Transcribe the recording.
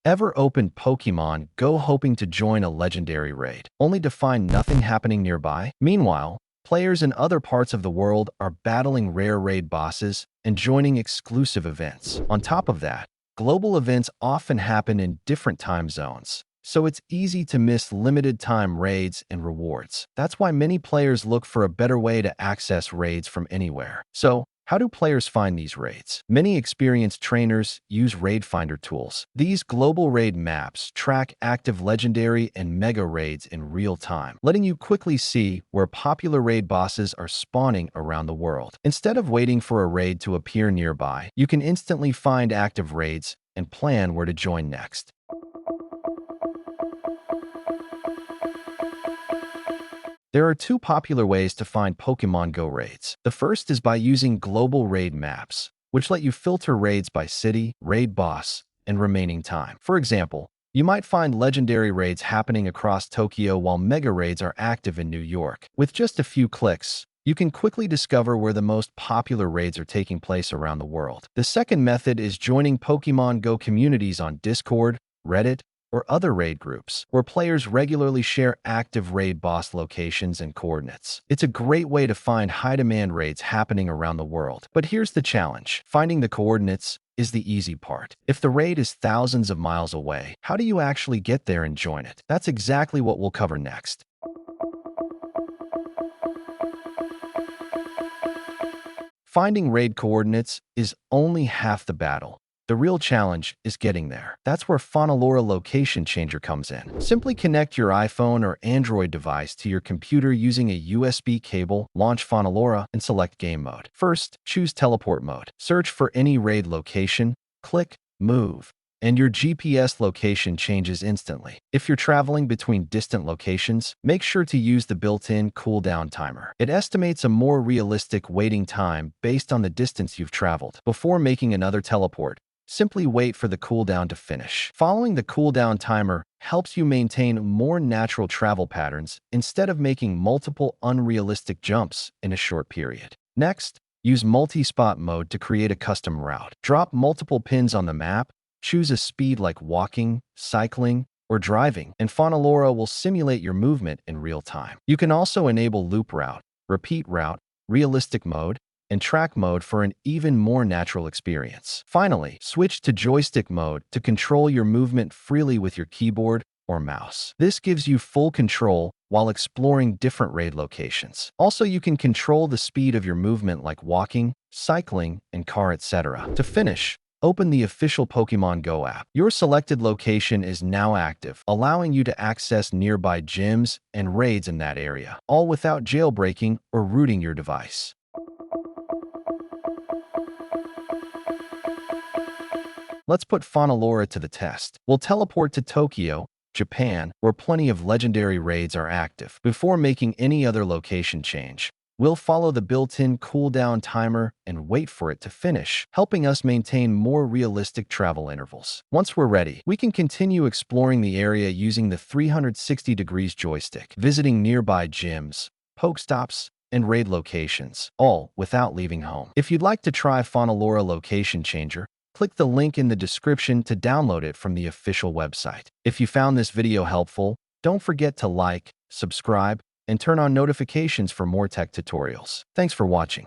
Ever opened Pokémon GO hoping to join a legendary raid, only to find nothing happening nearby? Meanwhile, players in other parts of the world are battling rare raid bosses and joining exclusive events. On top of that, global events often happen in different time zones, so it's easy to miss limited-time raids and rewards. That's why many players look for a better way to access raids from anywhere. So, how do players find these raids? Many experienced trainers use raid finder tools. These global raid maps track active legendary and mega raids in real time, letting you quickly see where popular raid bosses are spawning around the world. Instead of waiting for a raid to appear nearby, you can instantly find active raids and plan where to join next. There are two popular ways to find Pokémon GO raids. The first is by using global raid maps, which let you filter raids by city, raid boss, and remaining time. For example, you might find legendary raids happening across Tokyo while mega raids are active in New York. With just a few clicks, you can quickly discover where the most popular raids are taking place around the world. The second method is joining Pokémon GO communities on Discord, Reddit, or other raid groups, where players regularly share active raid boss locations and coordinates. It's a great way to find high-demand raids happening around the world. But here's the challenge. Finding the coordinates is the easy part. If the raid is thousands of miles away, how do you actually get there and join it? That's exactly what we'll cover next. Finding raid coordinates is only half the battle. The real challenge is getting there. That's where Fonelora Location Changer comes in. Simply connect your iPhone or Android device to your computer using a USB cable, launch Fonelora, and select Game Mode. First, choose Teleport Mode. Search for any raid location, click Move, and your GPS location changes instantly. If you're traveling between distant locations, make sure to use the built-in cooldown timer. It estimates a more realistic waiting time based on the distance you've traveled. Before making another teleport, simply wait for the cooldown to finish. Following the cooldown timer helps you maintain more natural travel patterns instead of making multiple unrealistic jumps in a short period. Next, use multi-spot mode to create a custom route. Drop multiple pins on the map, choose a speed like walking, cycling, or driving, and Fonelora will simulate your movement in real time. You can also enable loop route, repeat route, realistic mode, and track mode for an even more natural experience. Finally, switch to joystick mode to control your movement freely with your keyboard or mouse. This gives you full control while exploring different raid locations. Also, you can control the speed of your movement like walking, cycling, and car, etc. To finish, open the official Pokémon GO app. Your selected location is now active, allowing you to access nearby gyms and raids in that area, all without jailbreaking or rooting your device. Let's put Fonelora to the test. We'll teleport to Tokyo, Japan, where plenty of legendary raids are active. Before making any other location change, we'll follow the built-in cooldown timer and wait for it to finish, helping us maintain more realistic travel intervals. Once we're ready, we can continue exploring the area using the 360 degrees joystick, visiting nearby gyms, Pokestops, and raid locations, all without leaving home. If you'd like to try Fonelora Location Changer, click the link in the description to download it from the official website. If you found this video helpful, don't forget to like, subscribe, and turn on notifications for more tech tutorials. Thanks for watching.